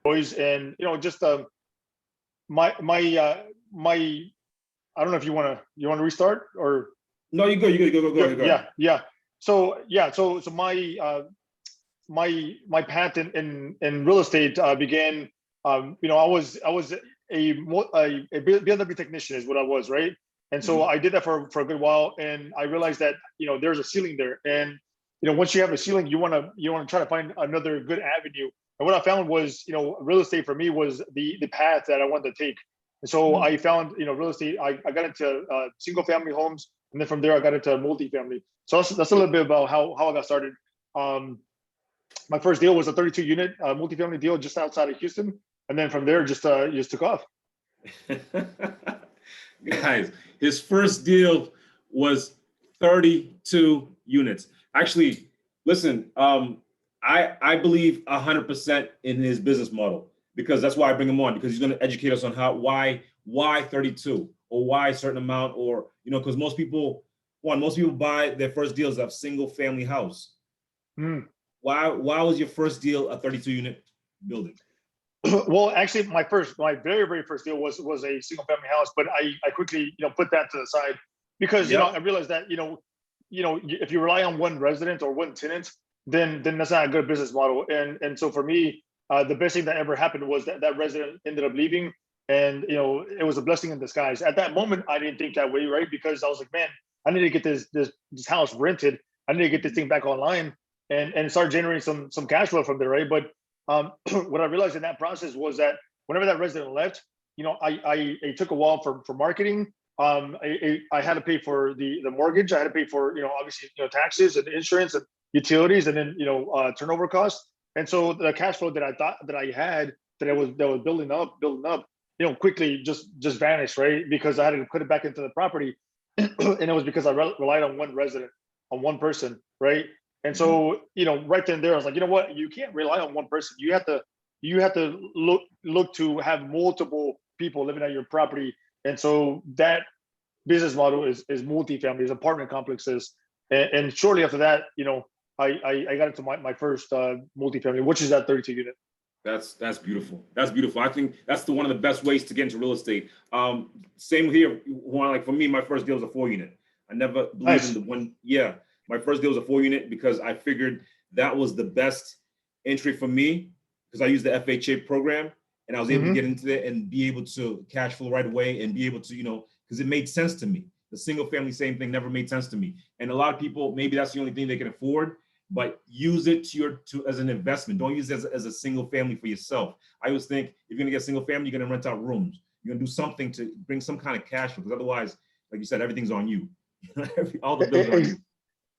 boys, and just my I don't know if you want to restart or No, you go. You go. Go ahead. yeah. So my path in real estate began. I was a BMW technician is what I was, right? And so I did that for a good while, and I realized that there's a ceiling there, and once you have a ceiling, you want to try to find another good avenue. And what I found was real estate for me was the path that I wanted to take. And so I found real estate. I got into single family homes, and then from there I got into multifamily. So that's a little bit about how I got started. My first deal was a 32 unit multifamily deal just outside of Houston, and then from there just took off. Guys, his first deal was 32 units. Actually, listen, I believe 100% in his business model, because that's why I bring him on, because he's going to educate us on why 32 or why a certain amount, or because most people buy their first deals of single family house. Why was your first deal a 32 unit building? Well, actually, my very, very first deal was a single family house, but I quickly put that to the side because I realized that if you rely on one resident or one tenant, then that's not a good business model. And so for me, the best thing that ever happened was that resident ended up leaving, and it was a blessing in disguise. At that moment, I didn't think that way, right? Because I was like, man, I need to get this house rented. I need to get this thing back online and start generating some cash flow from there, right? But what I realized in that process was that whenever that resident left, I took a while for marketing. I had to pay for the mortgage. I had to pay for obviously taxes and insurance and utilities, and then turnover costs. And so the cash flow that I thought that I had that was building up, quickly just vanished, right? Because I had to put it back into the property, and it was because I relied on one resident, on one person, right? And so, right then and there, I was like, you know what? You can't rely on one person. You have to look to have multiple people living at your property. And so that business model is multifamily, is apartment complexes. And shortly after that, I got into my first multifamily, which is that 32 unit. That's beautiful. That's beautiful. I think that's one of the best ways to get into real estate. Same here. Like for me, my first deal was a 4 unit. I never believed in the one. Yeah. My first deal was a 4 unit because I figured that was the best entry for me, because I used the FHA program and I was able to get into it and be able to cash flow right away and be able to, because it made sense to me. The single family, same thing, never made sense to me. And a lot of people, maybe that's the only thing they can afford, but use it as an investment. Don't use it as a single family for yourself. I always think if you're gonna get single family, you're gonna rent out rooms. You're gonna do something to bring some kind of cash flow, because otherwise, like you said, everything's on you. All the bills are on you.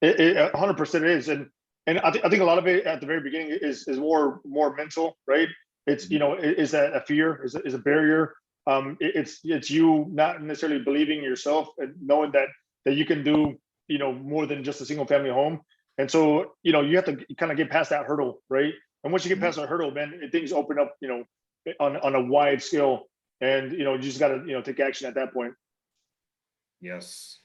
It 100% is, and I think a lot of it at the very beginning is more mental, right? It's is that a fear, is a barrier. It's you not necessarily believing in yourself and knowing that you can do more than just a single family home. And so you have to kind of get past that hurdle, right? And once you get past that hurdle, man, things open up on a wide scale, and you just got to take action at that point. Yes.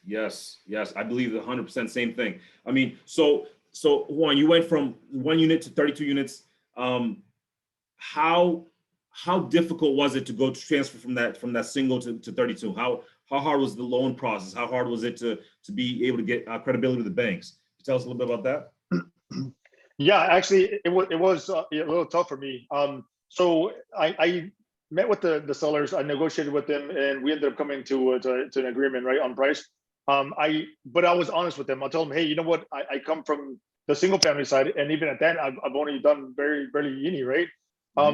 I believe 100% same thing. I mean, so Juan, you went from 1 unit to 32 units. How difficult was it to go to transfer from that single to 32? How hard was the loan process? How hard was it to be able to get credibility with the banks? Can you tell us a little bit about that? Yeah, actually, it was a little tough for me. So I met with the sellers. I negotiated with them, and we ended up coming to an agreement, right, on price. But I was honest with them. I told them, hey, you know what? I come from the single family side, and even at that, I've only done barely uni, right?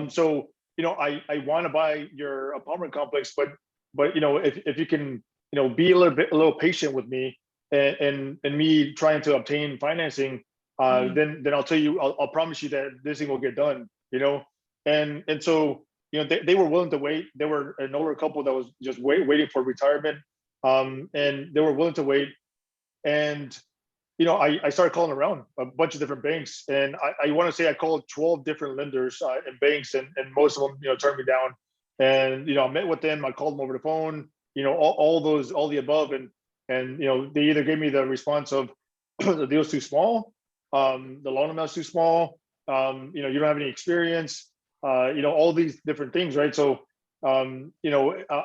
So I want to buy your apartment complex, but if you can be a little patient with me, and me trying to obtain financing, then I'll tell you, I'll promise you that this thing will get done, and so. They were willing to wait. They were an older couple that was just waiting for retirement, and they were willing to wait. And I started calling around a bunch of different banks, and I want to say I called 12 different lenders and banks, and most of them turned me down. And I met with them. I called them over the phone. All the above, and they either gave me the response of the deal's too small, the loan amount's too small, you don't have any experience. all these different things, right? So, I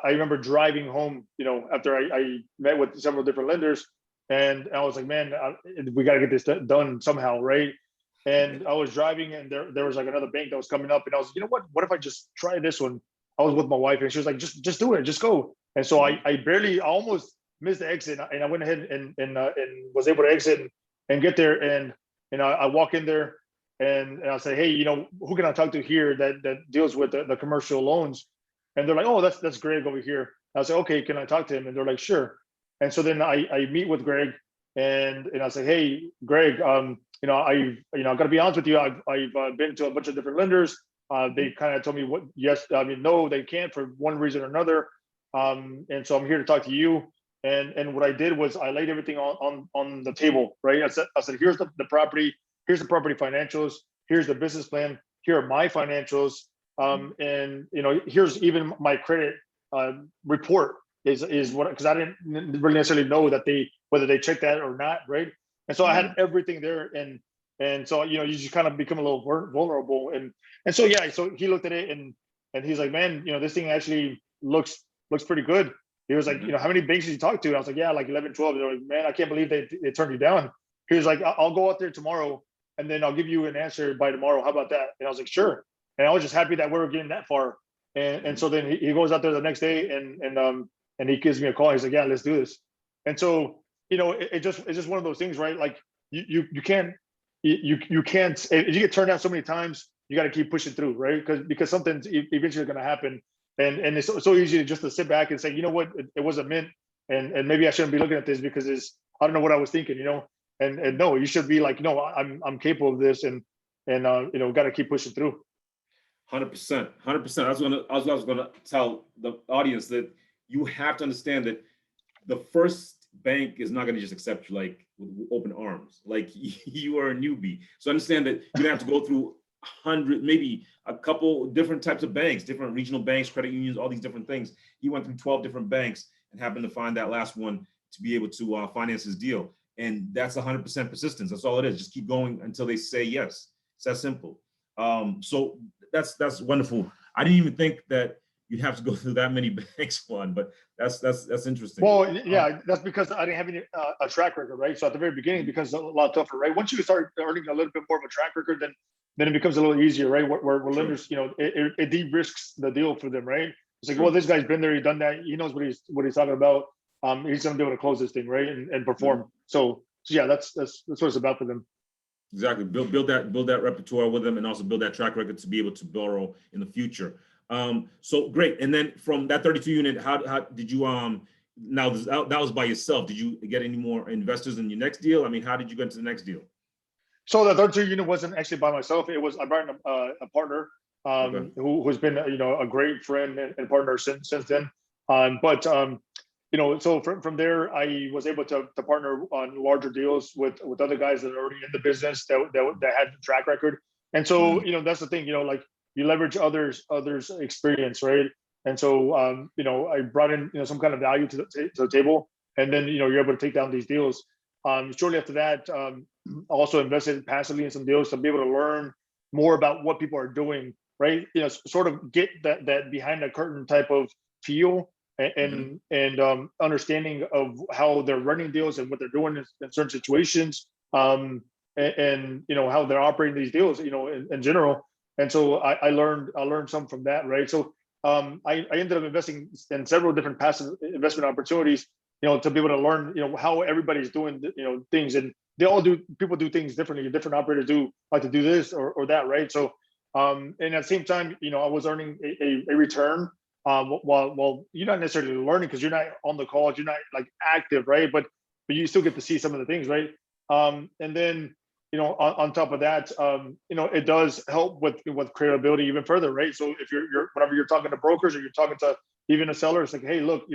remember driving home, after I met with several different lenders, and I was like, man, we got to get this done somehow, right? And I was driving, and there was like another bank that was coming up, and I was, what if I just try this one? I was with my wife, and she was like, just do it, just go. And so I almost missed the exit, and I went ahead and was able to exit and get there, and I walk in there, and I say, hey, who can I talk to here that deals with the commercial loans? And they're like, oh, that's Greg over here. I say, okay, can I talk to him? And they're like, sure. And so then I meet with Greg, and I say, hey, Greg, I got to be honest with you, I've been to a bunch of different lenders. They kind of told me no, they can't for one reason or another. And so I'm here to talk to you. And what I did was I laid everything on the table, right? I said, here's the property, here's the property financials, here's the business plan, here are my financials, and here's even my credit report is what, because I didn't really necessarily know that whether they checked that or not, right? And so I had everything there, and so you just kind of become a little vulnerable, and so so he looked at it, and he's like, man, this thing actually looks pretty good. He was like, how many banks did you talk to? And I was like, yeah, like 11, 12. They're like, man, I can't believe they turned you down. He was like, I'll go out there tomorrow, and then I'll give you an answer by tomorrow. How about that? And I was like, sure. And I was just happy that we were getting that far. And so then he goes out there the next day, and he gives me a call. He's like, yeah, let's do this. And so, it's just one of those things, right? Like you can't, if you get turned down so many times, you got to keep pushing through, right? Because something's eventually going to happen. And it's so easy just to sit back and say, you know what, it wasn't meant, and maybe I shouldn't be looking at this because I don't know what I was thinking, and no, you should be like, no, I'm capable of this, and got to keep pushing through. 100%. I was gonna tell the audience that you have to understand that the first bank is not gonna just accept you like with open arms, like you are a newbie. So understand that you're gonna have to go through 100, maybe a couple different types of banks, different regional banks, credit unions, all these different things. He went through 12 different banks and happened to find that last one to be able to finance his deal. And that's 100% persistence. That's all it is. Just keep going until they say yes. It's that simple. So that's wonderful. I didn't even think that you'd have to go through that many banks, Juan, but that's interesting. Well, yeah, that's because I didn't have any a track record, right? So at the very beginning, it becomes a lot tougher, right? Once you start earning a little bit more of a track record, then it becomes a little easier, right? Where lenders, it de-risks the deal for them, right? It's like, well, this guy's been there, he's done that, he knows what he's talking about. He's gonna be able to close this thing, right, and perform. So yeah, that's what it's about for them. Exactly. Build that repertoire with them, and also build that track record to be able to borrow in the future. So great. And then from that 32 unit, how did you now that was by yourself? Did you get any more investors in your next deal? I mean, how did you get into the next deal? So the 32 unit wasn't actually by myself. It was I brought in a partner who's been a great friend and partner since then. So from there, I was able to partner on larger deals with other guys that are already in the business that had the track record. And so, that's the thing, like you leverage others' experience, right? And so, I brought in, some kind of value to the table, and then, you're able to take down these deals. Shortly after that, I also invested passively in some deals to be able to learn more about what people are doing, right? Sort of get that behind the curtain type of feel and understanding of how they're running deals and what they're doing in certain situations, and how they're operating these deals, in general. And so I learned some from that, right? So I ended up investing in several different passive investment opportunities, to be able to learn, how everybody's doing, things, and people do things differently. Different operators do like to do this or that, right? So, and at the same time, I was earning a return, while you're not necessarily learning because you're not on the calls, you're not like active, right? But you still get to see some of the things, right? And then, on top of that, it does help with credibility even further, right? So if you're whenever you're talking to brokers or you're talking to even a seller, it's like, hey, look,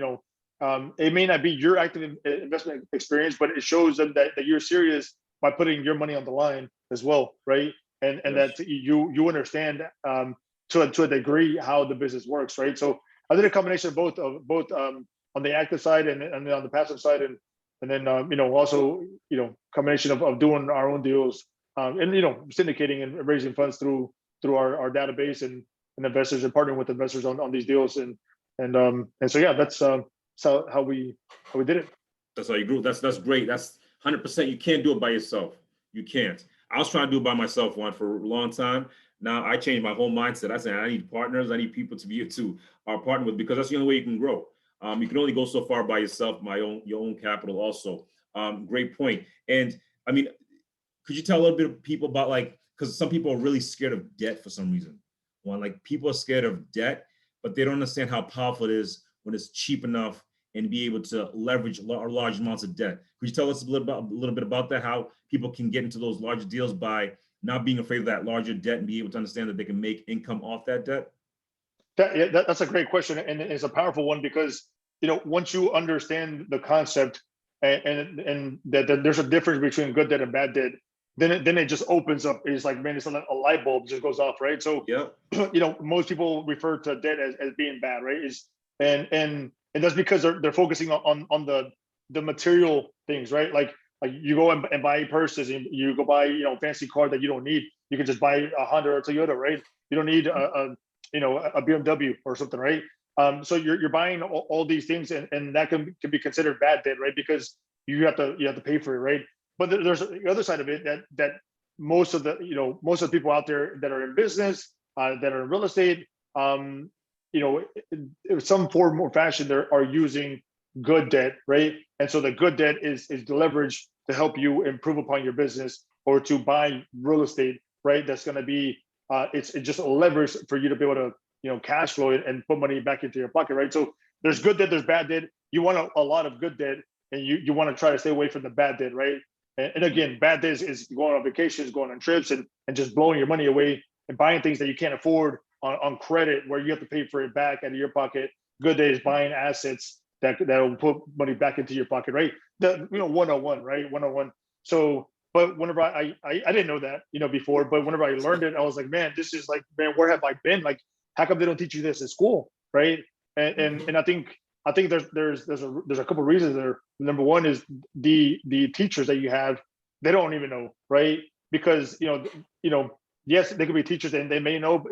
it may not be your active investment experience, but it shows them that you're serious by putting your money on the line as well, right? And yes, that you understand to a degree how the business works, right? So I did a combination of both on the active side and on the passive side, and then also combination of doing our own deals, and syndicating and raising funds through through our database and investors and partnering with investors on these deals. And so yeah, that's how we did it. That's how you grew. That's great. That's 100%. You can't do it by yourself. You can't. I was trying to do it by myself, Juan, for a long time. Now I changed my whole mindset. I said I need partners. I need people to be able to partner with, because that's the only way you can grow. You can only go so far by yourself. Your own capital also. Great point. And I mean, could you tell a little bit of people about, like, because some people are really scared of debt for some reason. One, like, people are scared of debt, but they don't understand how powerful it is when it's cheap enough and be able to leverage large amounts of debt. Could you tell us a little bit about that? How people can get into those larger deals by not being afraid of that larger debt and be able to understand that they can make income off that debt? That's a great question, and it's a powerful one, because once you understand the concept and that there's a difference between good debt and bad debt, then it just opens up. It's like, man, it's like a light bulb just goes off, right? So yeah, most people refer to debt as being bad, right? And that's because they're focusing on the material things, right? Like you go and buy purses, and you go buy fancy car that you don't need. You can just buy a Honda or a Toyota, right? You don't need a BMW or something, right? So you're buying all these things, and that can be considered bad debt, right? Because you have to pay for it, right? But there's the other side of it, that most of the people out there that are in business, that are in real estate, in some form or fashion, they are using good debt, right? And so the good debt is the leverage to help you improve upon your business or to buy real estate, right? That's going to be it's just a leverage for you to be able to cash flow it and put money back into your pocket, right? So there's good debt, there's bad debt. You want a lot of good debt, and you want to try to stay away from the bad debt, right? And again, bad debt is going on vacations, going on trips, and just blowing your money away and buying things that you can't afford on credit, where you have to pay for it back out of your pocket. Good debt is buying assets that will put money back into your pocket, right? 101, right? 101. So, but whenever I didn't know that, before, but whenever I learned it, I was like, man, this is like, man, where have I been? Like, how come they don't teach you this in school, right? And I think there's a couple of reasons there. Number one is the teachers that you have, they don't even know, right? Because yes, they could be teachers and they may know,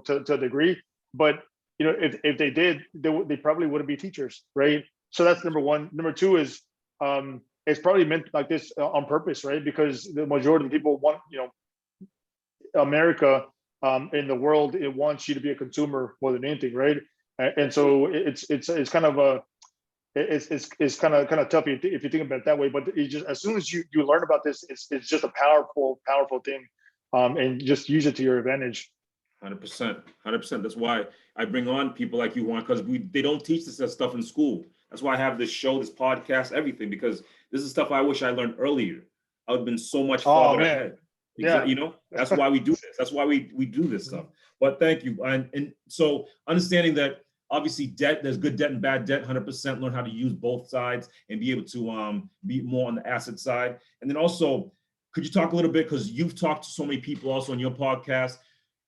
to a degree, but if they did, they probably wouldn't be teachers, right? So that's number one. Number two is it's probably meant like this on purpose, right? Because the majority of the people want, America in the world, it wants you to be a consumer more than anything, right? And so it's kind of it's kind of tough if you think about it that way. But it just, as soon as you learn about this, it's just a powerful thing, and just use it to your advantage. 100%. That's why I bring on people like you, Juan, because they don't teach this stuff in school. That's why I have this show, this podcast, everything, because this is stuff I wish I learned earlier. I would have been so much farther ahead. Yeah. That's why we do this. That's why we do this stuff. But thank you. And so understanding that obviously debt, there's good debt and bad debt, 100%, learn how to use both sides and be able to be more on the asset side. And then also, could you talk a little bit, because you've talked to so many people also on your podcast,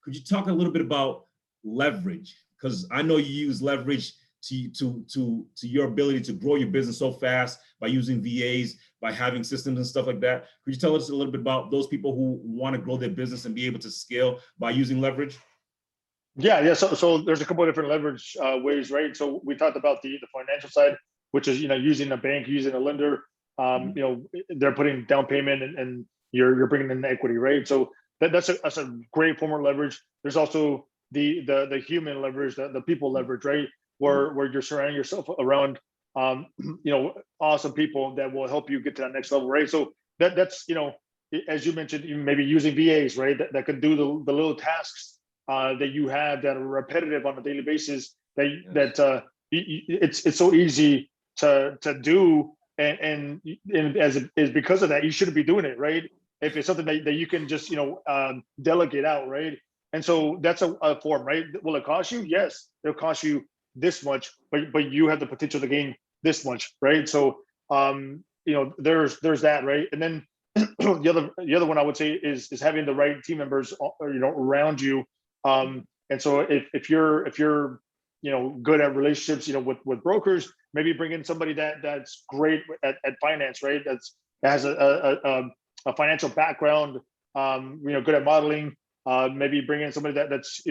could you talk a little bit about leverage? Because I know you use leverage to your ability to grow your business so fast by using VAs, by having systems and stuff like that. Could you tell us a little bit about those people who want to grow their business and be able to scale by using leverage? Yeah. So there's a couple of different leverage ways, right? So we talked about the financial side, which is using a bank, using a lender. They're putting down payment, and you're bringing in equity, right? So that's a great form of leverage. There's also the human leverage, the people leverage, right? Where you're surrounding yourself around awesome people that will help you get to that next level, right? So that's as you mentioned, maybe using VAs, right? That can do the little tasks that you have that are repetitive on a daily basis. It's so easy to do, and as it is, because of that, you shouldn't be doing it, right? If it's something that you can just delegate out, right? And so that's a form, right? Will it cost you? Yes, it'll cost you this much, but you have the potential to gain this much, right? So there's that, right? And then the other one I would say is having the right team members around you. And so if you're good at relationships with brokers, maybe bring in somebody that's great at finance, right? That has a financial background, good at modeling, maybe bring in somebody that's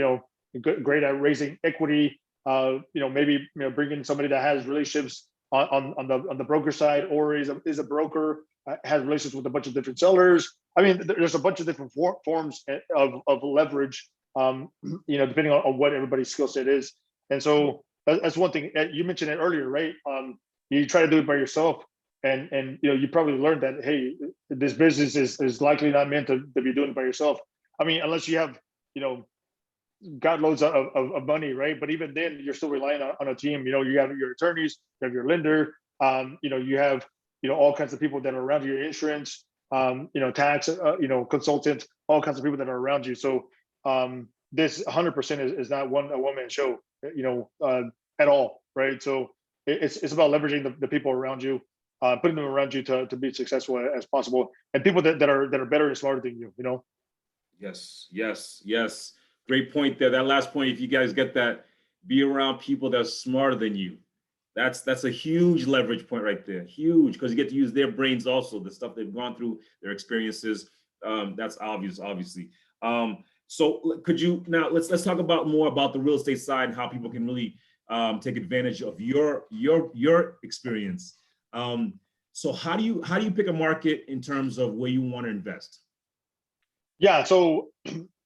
great at raising equity. Maybe bring in somebody that has relationships on the broker side, or is a broker, has relationships with a bunch of different sellers. I mean, there's a bunch of different forms of leverage, depending on what everybody's skill set is. And so that's one thing. You mentioned it earlier, right? You try to do it by yourself, and you probably learned that, hey, this business is likely not meant to be doing it by yourself. I mean, unless you have got loads of money, right? But even then, you're still relying on a team. You have your attorneys, you have your lender, you have all kinds of people that are around you, your insurance, tax, consultant, all kinds of people that are around you. So this 100% is not a one-man show, at all, right? So it's about leveraging the people around you, putting them around you to be successful as possible, and people that are better and smarter than you. Yes. Great point there. That last point, if you guys get that, be around people that are smarter than you. That's a huge leverage point right there. Huge, because you get to use their brains also, the stuff they've gone through, their experiences. That's obviously. So could you now let's talk about more about the real estate side and how people can really take advantage of your experience. So how do you pick a market in terms of where you want to invest? Yeah, so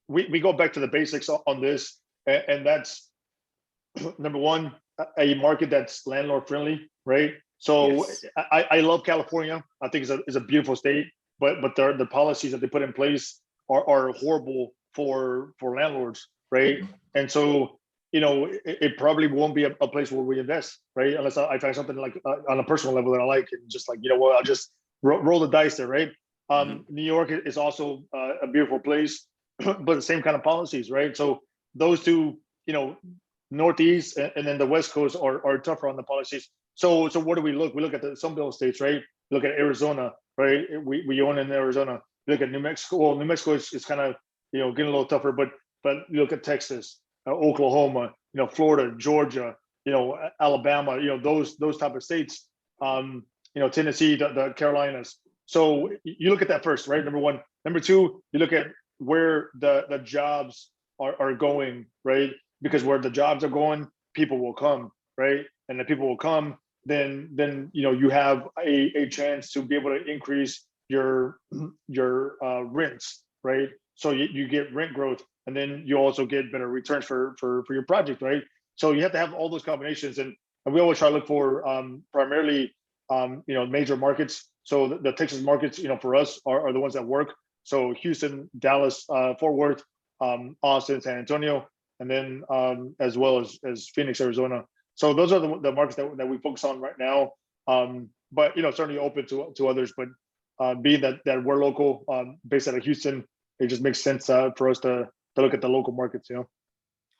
we go back to the basics on this, and that's number one, a market that's landlord friendly, right? So yes. I love California. I think it's a beautiful state, but the policies that they put in place are horrible for landlords, right? Mm-hmm. And so it probably won't be a place where we invest, right? Unless I find something like on a personal level that I like, and just like I'll just roll the dice there, right? New York is also a beautiful place, but the same kind of policies, right? So those two, Northeast and then the West Coast are tougher on the policies. So what do we look? We look at the Sunbelt states, right? Look at Arizona, right? We own in Arizona. We look at New Mexico. Well, New Mexico is kind of getting a little tougher, but you look at Texas, Oklahoma, Florida, Georgia, Alabama, those type of states. Tennessee, the Carolinas. So you look at that first, right? Number one. Number two, you look at where the jobs are going, right? Because where the jobs are going, people will come, right? And the people will come, then you have a chance to be able to increase your rents, right? So you get rent growth, and then you also get better returns for your project, right? So you have to have all those combinations, and we always try to look for primarily major markets. So the Texas markets, for us are the ones that work. So Houston, Dallas, Fort Worth, Austin, San Antonio, and then as well as Phoenix, Arizona. So those are the markets that we focus on right now. But certainly open to others. But being that we're local, based out of Houston, it just makes sense for us to look at the local markets.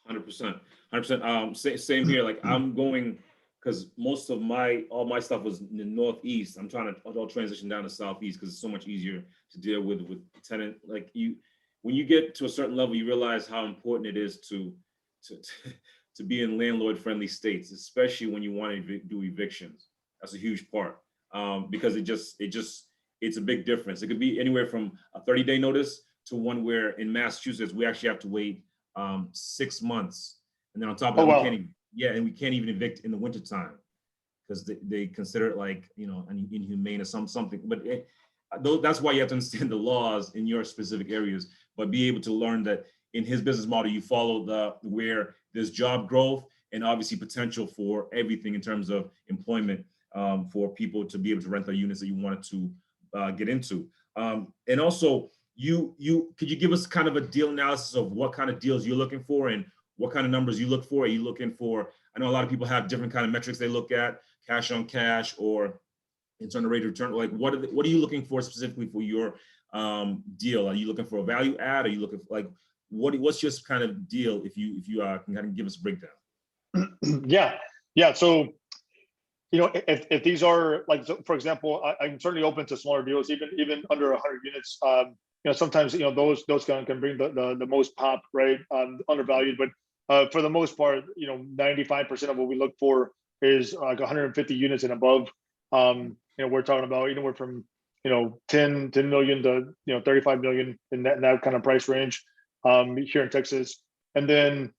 100%. Same here. Like I'm going, because most of all my stuff was in the Northeast. I'm trying to all transition down to Southeast because it's so much easier to deal with tenant. Like when you get to a certain level, you realize how important it is to be in landlord friendly states, especially when you want to do evictions. That's a huge part, because it's a big difference. It could be anywhere from a 30-day notice to one where in Massachusetts we actually have to wait 6 months, and then on top of that, we can't even evict in the wintertime because they consider it like inhumane or something. But that's why you have to understand the laws in your specific areas, but be able to learn that in his business model, you follow where there's job growth and obviously potential for everything in terms of employment, for people to be able to rent the units that you wanted to get into. And also, could you give us kind of a deal analysis of what kind of deals you're looking for and what kind of numbers you look for? Are you looking for, I know a lot of people have different kind of metrics they look at, cash on cash or internal rate of return. Like what are you looking for specifically for your deal? Are you looking for a value add? Are you looking for what's your kind of deal if you can kind of give us a breakdown? Yeah. So, if these are so for example, I'm certainly open to smaller deals, even under 100 units. Sometimes those can bring the most pop, right? Undervalued, but for the most part, 95% of what we look for is like 150 units and above. We're talking about anywhere from 10 million to 35 million in that kind of price range. here in Texas. And then,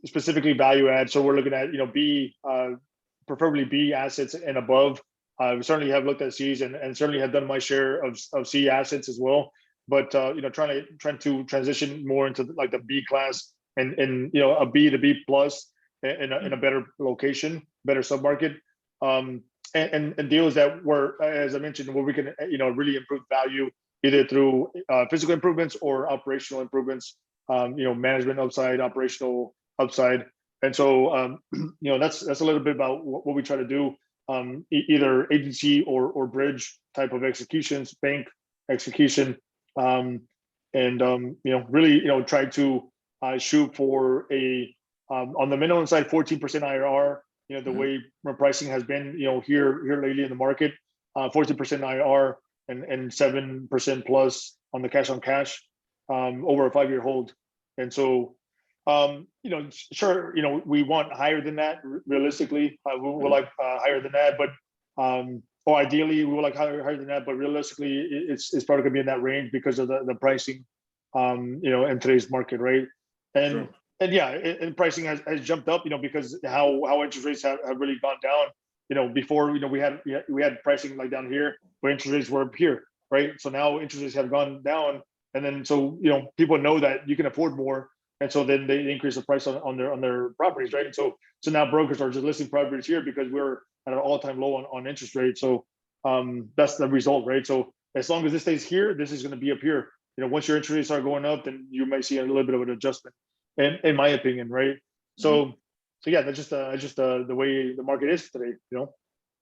specifically value add. So we're looking at, B, preferably B assets and above. We certainly have looked at C's and certainly have done my share of C assets as well. But, trying to transition more into like the B class and a B to B plus in a better location, better submarket. And deals that were, as I mentioned, where we can, really improve value either through physical improvements or operational improvements, management upside, operational upside. And so, that's a little bit about what we try to do, either agency or bridge type of executions, bank execution, really, try to shoot for a, on the minimum side, 14% IRR. The way pricing has been, here lately in the market, 14% IRR and 7% plus on the cash on cash over a 5-year hold. And so, sure, we want higher than that. Realistically, we like higher than that, but or ideally we would like higher than that. But realistically, it's probably gonna be in that range because of the pricing, in today's market, right? And Sure. And yeah, and pricing has jumped up, because how interest rates have really gone down. Before, we had pricing like down here, where interest rates were up here, right? So now interest rates have gone down, and then so people know that you can afford more, and so then they increase the price on their properties, right? And so now brokers are just listing properties here because we're at an all-time low on interest rates. So that's the result, right? So as long as this stays here, this is going to be up here. Once your interest rates are going up, then you might see a little bit of an adjustment. In my opinion, right? So yeah, that's just the way the market is today,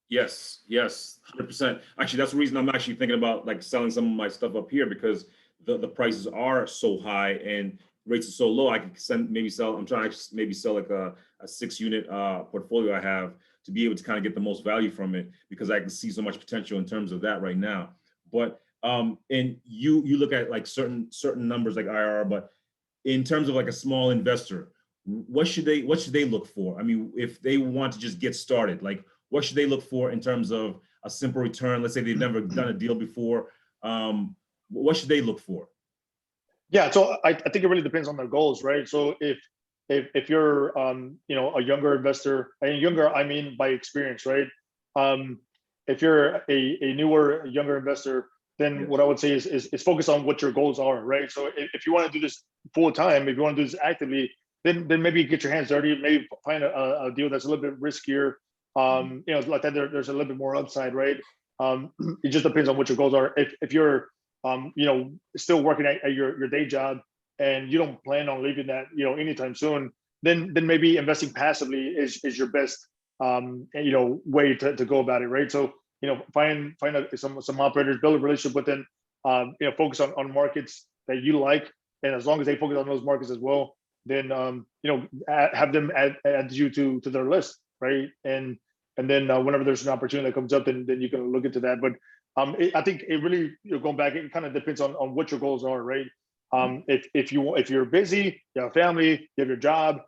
Yes, 100%. Actually, that's the reason I'm actually thinking about like selling some of my stuff up here, because the prices are so high and rates are so low. I can I'm trying to maybe sell like a 6-unit portfolio I have to be able to kind of get the most value from it, because I can see so much potential in terms of that right now. But and you look at like certain numbers like IRR, but in terms of like a small investor, what should they look for? I mean, if they want to just get started, like what should they look for in terms of a simple return? Let's say they've never done a deal before. What should they look for? Yeah, so I think it really depends on their goals, right? So if you're a younger investor, and younger I mean by experience, right? If you're a newer, younger investor, then what I would say is focus on what your goals are, right? So if you want to do this full time, if you want to do this actively, then maybe get your hands dirty, maybe find a deal that's a little bit riskier. Like that there's a little bit more upside, right? It just depends on what your goals are. If you're still working at your day job and you don't plan on leaving that anytime soon, then maybe investing passively is your best way to go about it, right? So find some operators, build a relationship with them, focus on markets that you like, and as long as they focus on those markets as well, then have them add you to their list, right? And then whenever there's an opportunity that comes up, then you can look into that. But I think it really, going back, it kind of depends on what your goals are, right? If you're busy, you have a family, you have your job,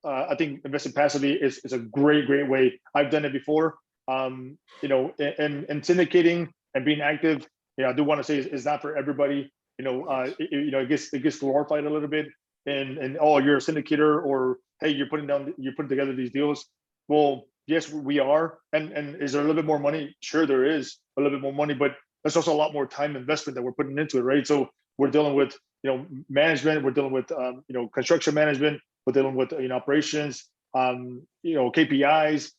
I think investing passively is a great way. I've done it before. And syndicating and being active, I do want to say is not for everybody. It gets glorified a little bit, and oh, you're a syndicator, or hey, you're putting together these deals. Well, yes, we are. And is there a little bit more money? Sure, there is a little bit more money, but there's also a lot more time investment that we're putting into it, right? So we're dealing with management, we're dealing with construction management, we're dealing with operations, KPIs,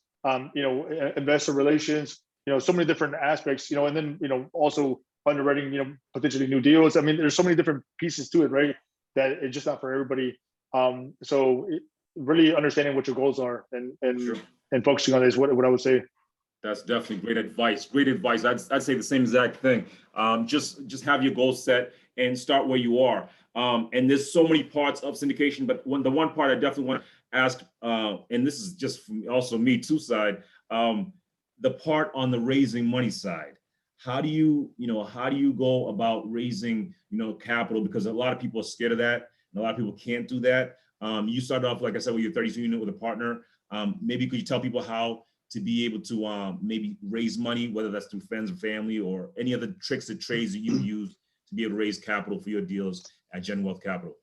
investor relations, so many different aspects, and then also underwriting, potentially new deals. I mean, there's so many different pieces to it, right? That it's just not for everybody. Really understanding what your goals are and Sure. and focusing on it is what I would say. That's definitely great advice. Great advice. I'd say the same exact thing. Just have your goals set and start where you are. And there's so many parts of syndication, but the one part I definitely want to ask, and this is just from also me too side, the part on the raising money side. How do you go about raising, capital? Because a lot of people are scared of that, and a lot of people can't do that. You started off, like I said, with your 32 unit with a partner. Maybe could you tell people how to be able to maybe raise money, whether that's through friends or family, or any other tricks or trades that you use to be able to raise capital for your deals at Gen Wealth Capital?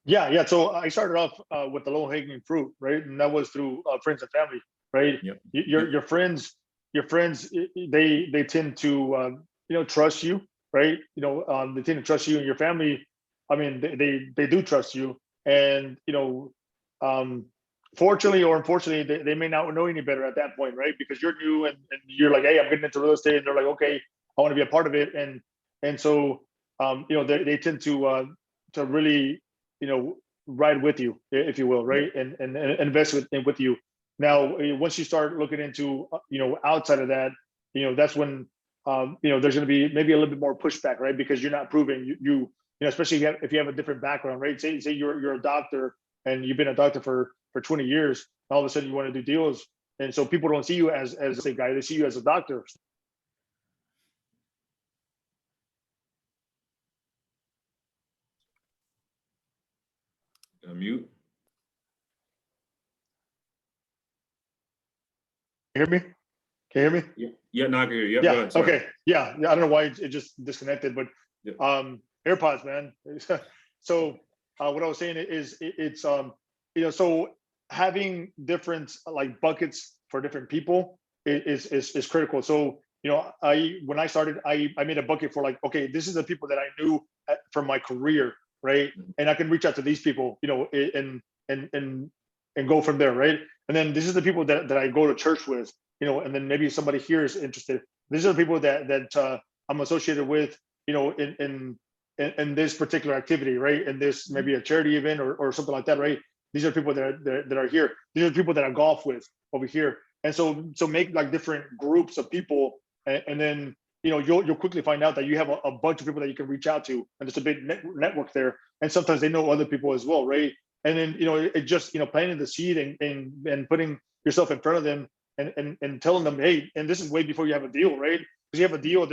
Yeah. So I started off with the low hanging fruit, right? And that was through friends and family, right? Yep. Your friends, they tend to trust you, right? They tend to trust you, and your family. I mean, they do trust you, and fortunately or unfortunately, they may not know any better at that point, right? Because you're new and you're like, hey, I'm getting into real estate, and they're like, okay, I want to be a part of it, and so they tend to really ride with you, if you will, right? And invest with you. Now, once you start looking into, outside of that, that's when, there's going to be maybe a little bit more pushback, right? Because you're not proving especially if you have a different background, right? Say you're a doctor and you've been a doctor for 20 years, all of a sudden you want to do deals. And so people don't see you as a guy, they see you as a doctor. Mute. Hear me? Can you hear me? Yeah, no, I can hear you. Yeah. Go ahead, Okay. Yeah. I don't know why it just disconnected, but yeah. AirPods, man. So what I was saying is it's so having different like buckets for different people is critical. So when I started, I made a bucket for like, okay, this is the people that I knew from my career, right? And I can reach out to these people, and go from there, right? And then this is the people that I go to church with, and then maybe somebody here is interested. These are the people that I'm associated with, in this particular activity, right? And this maybe a charity event or something like that, right? These are people that are here. These are people that I golf with over here. And so make like different groups of people, and then you'll quickly find out that you have a bunch of people that you can reach out to, and there's a big network there. And sometimes they know other people as well, right? And then it just planting the seed and putting yourself in front of them and telling them, hey, and this is way before you have a deal, right? Because you have a deal,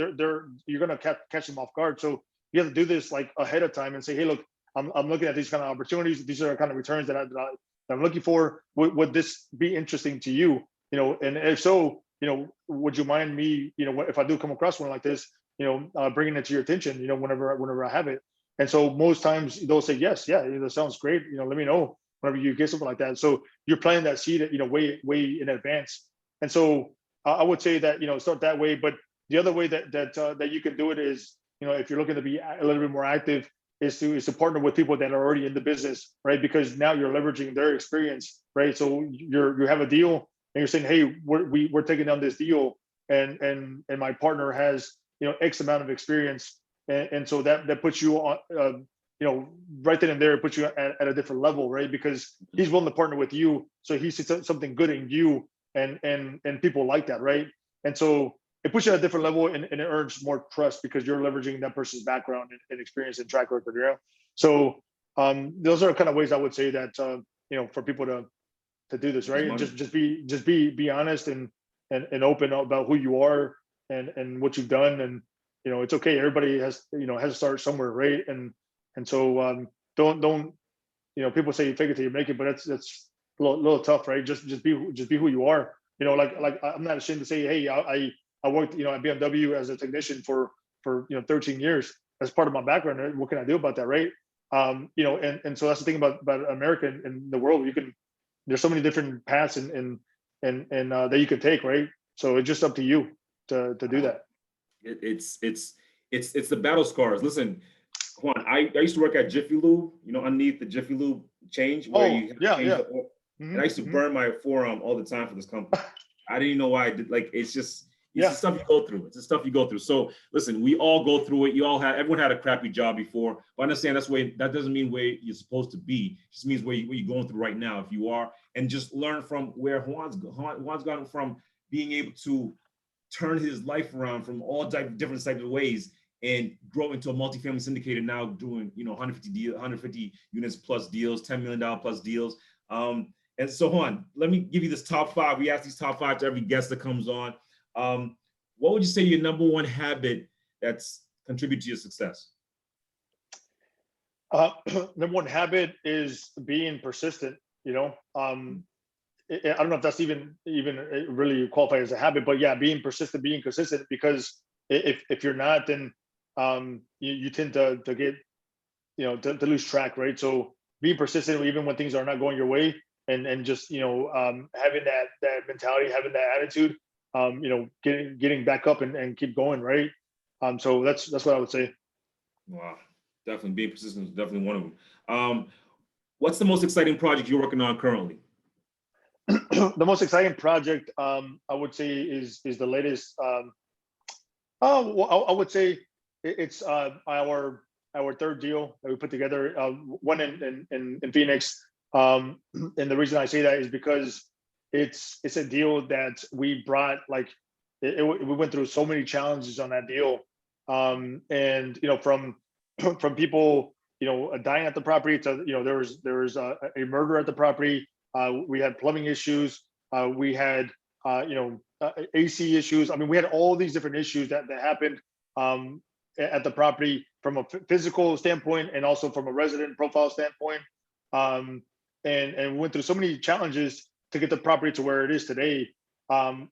you're gonna catch them off guard. So you have to do this like ahead of time and say, hey, look, I'm looking at these kind of opportunities. These are the kind of returns that I'm looking for. Would this be interesting to you? And if so, would you mind me, if I do come across one like this, bringing it to your attention, whenever I have it. And so most times they'll say, yes, yeah, that sounds great. Let me know whenever you get something like that. So you're planting that seed, way in advance. And so I would say that, start that way. But the other way that you can do it is, if you're looking to be a little bit more active, is to partner with people that are already in the business, right? Because now you're leveraging their experience, right? So you have a deal and you're saying, hey, we're taking down this deal, and my partner has X amount of experience, and so that puts you on, right then and there, it puts you at a different level, right? Because he's willing to partner with you, so he sees something good in you, and people like that, right? And so it puts you at a different level, and it earns more trust because you're leveraging that person's background and experience and track record. So those are kind of ways I would say that for people to do this, right? And just be honest and open about who you are and what you've done, and it's okay. Everybody has to start somewhere, right? And so don't people say fake it till you make it, but that's a little tough, right? Just be who you are. Like I'm not ashamed to say, hey, I worked at BMW as a technician for 13 years. That's part of my background. Right? What can I do about that, right? And so that's the thing about America and the world. There's so many different paths and that you could take, right? So it's just up to you to do that. It's the battle scars. Listen, Juan, I used to work at Jiffy Lube, underneath the Jiffy Lube change where you have to change the oil. And I used to burn my forearm all the time for this company. I didn't even know why I did. Like, it's the stuff you go through. It's the stuff you go through. So listen, we all go through it. Everyone had a crappy job before, but I understand that doesn't mean where you're supposed to be. It just means where you're going through right now, if you are, and just learn from where Juan's gotten from, being able to turn his life around from all different types of ways and grow into a multi-family syndicator now, doing 150 units plus deals, $10 million plus deals. And so Juan, let me give you this top 5. We ask these top 5 to every guest that comes on. What would you say your number one habit that's contributed to your success? Number one habit is being persistent. I don't know if that's even really qualified as a habit, but yeah, being persistent, being consistent. Because if you're not, then you tend to get to lose track, right? So being persistent even when things are not going your way, and just having that mentality, having that attitude, getting back up and keep going, right? So that's what I would say. Wow, definitely being persistent is definitely one of them. What's the most exciting project you're working on currently? The most exciting project, I would say, is the latest. Well, I would say it's our third deal that we put together, one in Phoenix. And the reason I say that is because it's a deal that we brought, like we went through so many challenges on that deal, and from from people dying at the property to there was a murder at the property. We had plumbing issues. We had AC issues. I mean, we had all these different issues that happened at the property from a physical standpoint and also from a resident profile standpoint. And we went through so many challenges to get the property to where it is today. And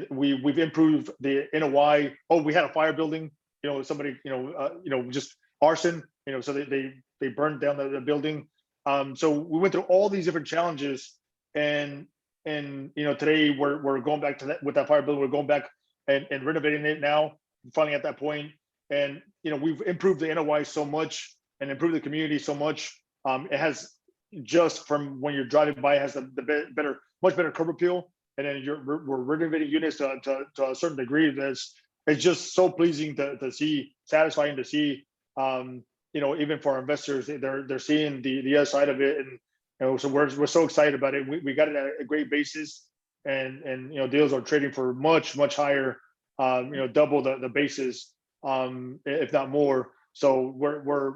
we've improved the NOI. Oh, we had a fire building. Somebody just arson. So they burned down the building. So we went through all these different challenges, and today we're going back to that with that fire building. We're going back and renovating it now, finally at that point. And we've improved the NOI so much and improved the community so much. It has, just from when you're driving by, it has the much better curb appeal. And then we're renovating units to a certain degree. It's just so pleasing to see, satisfying to see. Even for our investors, they're seeing the other side of it, and so we're so excited about it. We got it at a great basis, and deals are trading for much higher, double the basis, if not more. So we're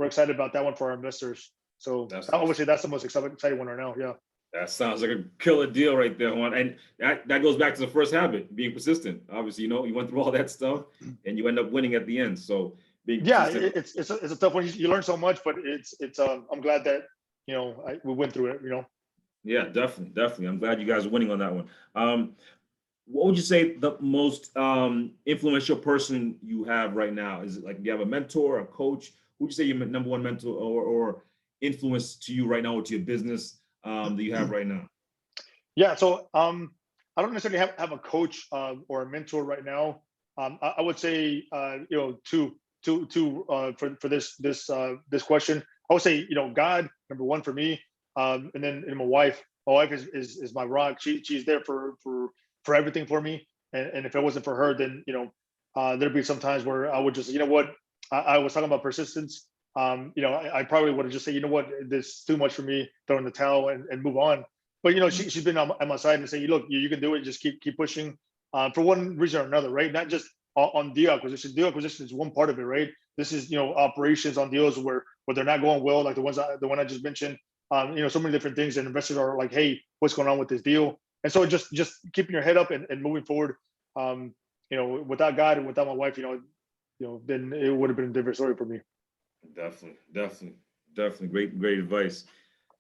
excited about that one for our investors. So I would say that's the most exciting one right now. Yeah. That sounds like a killer deal right there, Juan. And that goes back to the first habit, being persistent. Obviously, you went through all that stuff and you end up winning at the end. So being persistent. It's a tough one. You learn so much, but it's I'm glad that we went through it. Yeah, definitely. I'm glad you guys are winning on that one. What would you say the most influential person you have right now? Is it like you have a mentor, a coach? Who would you say your number one mentor or influence to you right now, or to your business that you have right now? Yeah, so I don't necessarily have a coach or a mentor right now. I would say for this question, I would say God, number one for me, and then my wife. My wife is my rock. She's there for everything for me, and if it wasn't for her, then there'd be some times where I would just I was talking about persistence. I probably would have just said, this is too much for me, throw in the towel and move on. But she's been on my side and saying, look, you can do it, just keep pushing, for one reason or another, right? Not just on deal acquisition. Deal acquisition is one part of it, right? This is operations on deals where they're not going well, like the one I just mentioned. So many different things, and investors are like, hey, what's going on with this deal? And so just keeping your head up and moving forward. Without God and without my wife, then it would have been a different story for me. Definitely. Great advice.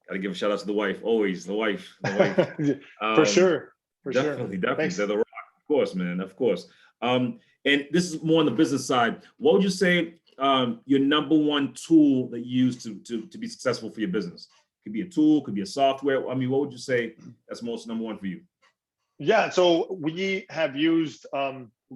Got to give a shout out to the wife. Always the wife. For sure. Definitely. Thanks. They're the rock, of course, man. Of course. And this is more on the business side. What would you say your number one tool that you use to be successful for your business? Could be a tool, could be a software. I mean, what would you say that's most number one for you? Yeah, so we have used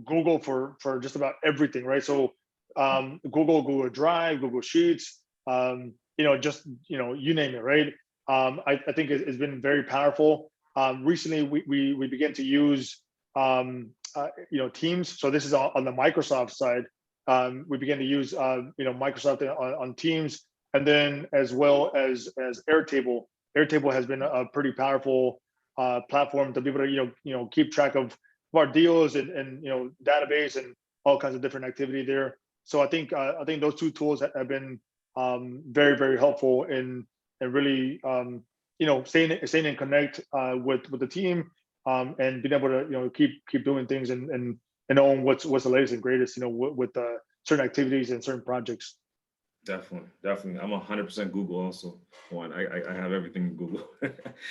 Google for just about everything, right? So Google Drive, Google Sheets, you name it, right? I think it's been very powerful. Recently, we began to use Teams. So this is on the Microsoft side. We began to use Microsoft on Teams, and then as well as Airtable. Airtable has been a pretty powerful platform to be able to keep track of our deals and database and all kinds of different activity there. So I think those two tools have been very, very helpful in really staying in connect with the team, and being able to keep doing things and knowing what's the latest and greatest with certain activities and certain projects. Definitely. I'm 100% Google also. Juan, I have everything in Google.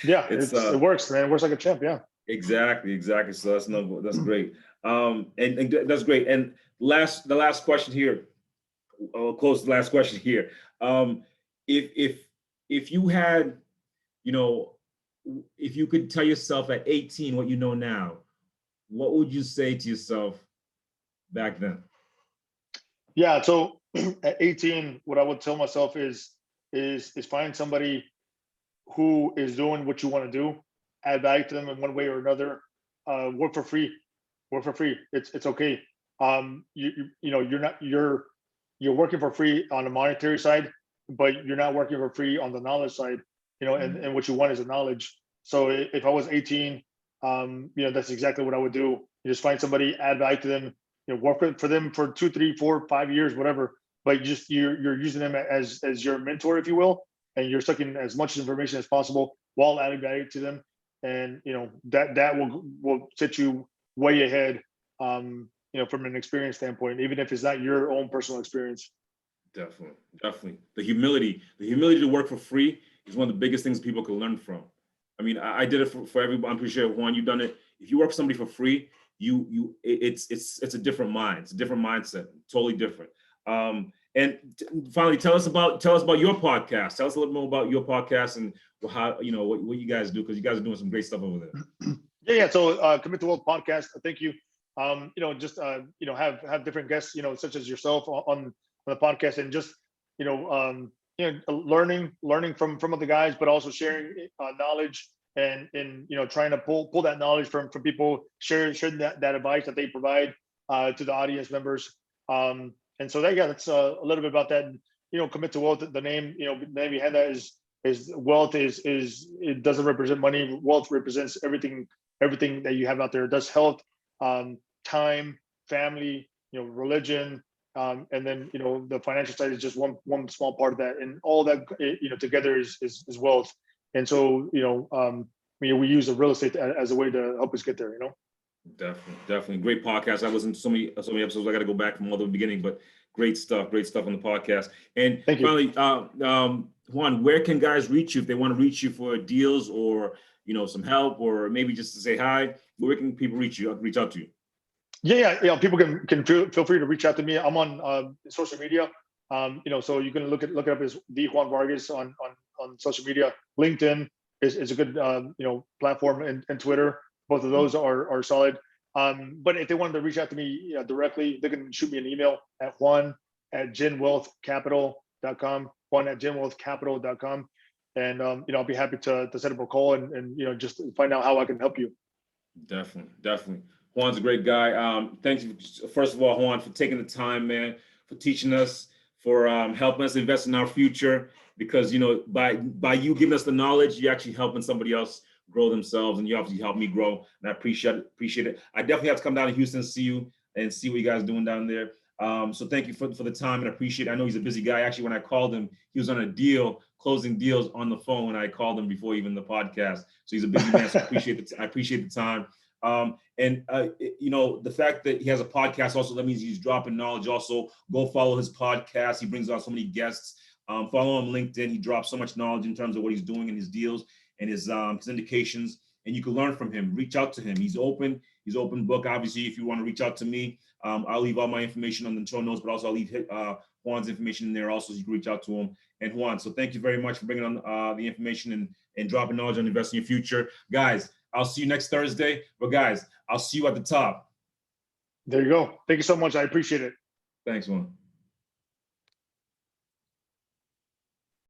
Yeah, it works, man. It works like a champ. Yeah. Exactly. So that's great. And that's great. And the last question here, I'll close the last question here. If you had, you know, if you could tell yourself at 18 what you know now, what would you say to yourself back then? Yeah. So at 18, what I would tell myself is find somebody who is doing what you want to do, add value to them in one way or another, work for free, work for free. It's okay. You know, you're working for free on the monetary side, but you're not working for free on the knowledge side, you know, and what you want is the knowledge. So if I was 18, you know, that's exactly what I would do. You just find somebody, add value to them, you know, work for them for 2, 3, 4, 5 years, whatever. But you're using them as your mentor, if you will, and you're sucking as much information as possible while adding value to them. And you know that will set you way ahead, you know, from an experience standpoint, even if it's not your own personal experience. Definitely, definitely. The humility to work for free is one of the biggest things people can learn from. I mean, I did it for everybody. I'm pretty sure, Juan, you've done it. If you work for somebody for free, it's a different mind. It's a different mindset, totally different. And finally, tell us about your podcast. Tell us a little more about your podcast and how, you know, what you guys do, because you guys are doing some great stuff over there. Yeah. So Commit to Wealth podcast. Thank you. You know, just you know, have different guests, you know, such as yourself on the podcast, and just you know, learning from other guys, but also sharing knowledge and you know, trying to pull that knowledge from people, sharing that advice that they provide to the audience members. And so that's a little bit about that. You know, Commit to Wealth. The name, you know, the name behind that is wealth is it doesn't represent money. Wealth represents everything that you have out there. It does health, time, family, you know, religion, and then you know the financial side is just one small part of that, and all that you know together is wealth. And so you know, we use the real estate as a way to help us get there. You know. Definitely great podcast. I listened to so many episodes. I got to go back from all the beginning, but great stuff on the podcast. And finally, Juan, where can guys reach you if they want to reach you for deals or, you know, some help, or maybe just to say hi? Where can people reach out to you? Yeah. People can feel free to reach out to me. I'm on social media. You know, so you can look it up as the Juan Vargas on social media. LinkedIn is a good you know, platform, and Twitter. Both of those are solid. But if they wanted to reach out to me directly, they can shoot me an email at juan@genwealthcapital.com, juan@genwealthcapital.com. And you know, I'll be happy to set up a call and you know, just find out how I can help you. Definitely. Juan's a great guy. Thank you, first of all, Juan, for taking the time, man, for teaching us, for helping us invest in our future. Because you know, by you giving us the knowledge, you're actually helping somebody else grow themselves, and you obviously helped me grow, and I appreciate it. I definitely have to come down to Houston and see you and see what you guys are doing down there. So thank you for the time, and I appreciate it. I know he's a busy guy. Actually, when I called him, he was on a deal, closing deals on the phone when I called him before even the podcast. So he's a busy man. So I appreciate the time. You know, the fact that he has a podcast also, that means he's dropping knowledge. Also, go follow his podcast. He brings on so many guests. Follow him on LinkedIn. He drops so much knowledge in terms of what he's doing in his deals and his syndications, and you can learn from him. Reach out to him. He's open book. Obviously, if you want to reach out to me, I'll leave all my information on the show notes, but also I'll leave Juan's information in there also, so you can reach out to him. And Juan, so thank you very much for bringing on the information and dropping knowledge on investing in your future. Guys, I'll see you next Thursday. But guys, I'll see you at the top. There you go. Thank you so much. I appreciate it. Thanks, Juan.